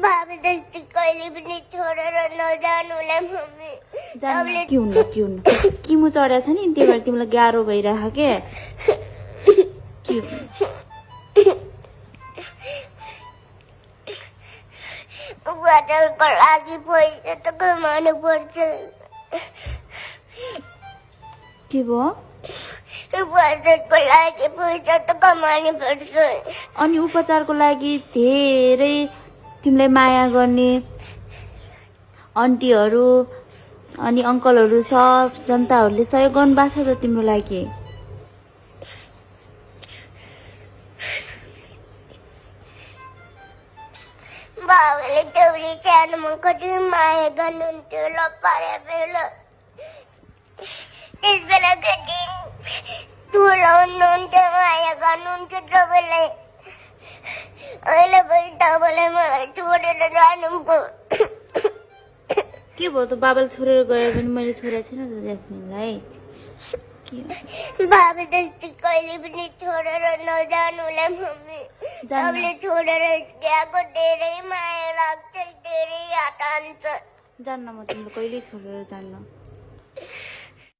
भाभी जस्तै कहिले पनि छोडेर नजानुलाई मम्मी जान्न के हुन्न किमु चढेको छ नि त्यही भएर तिमीलाई गाह्रो भइरहेको के उपचारको लागि पैसा त कमाउनु पर्छ के भयो उपचारको लागि पैसा त कमाउनु पर्छ अनि उपचारको लागि धेरै तिमीलाई माया गर्ने आन्टीहरू अनि अङ्कलहरू सब जनताहरूले सहयोग गर्नुभएको छ त तिम्रो लागि बाबाले देउरी सानोमा कति माया गर्नुहुन्थ्यो ल पारे बेला त्यस बेला कति तुलाउनुहुन्थ्यो माया गर्नुहुन्थ्यो तपाईँलाई अहिले पनि तपाईँलाई मलाई छोडेर जानुभयो के भयो त बाबाले छोडेर गयो भने मैले छोडेको थिएन त ज्यास्मिनलाई बाबा जस्तै कहिले पनि छोडेर नजानुलाई मम्मी तपाईँले छोडेर गएको धेरै माया लाग्छ धेरै याद आउँछ जान्न म तिमीले कहिल्यै छोडेर जान्न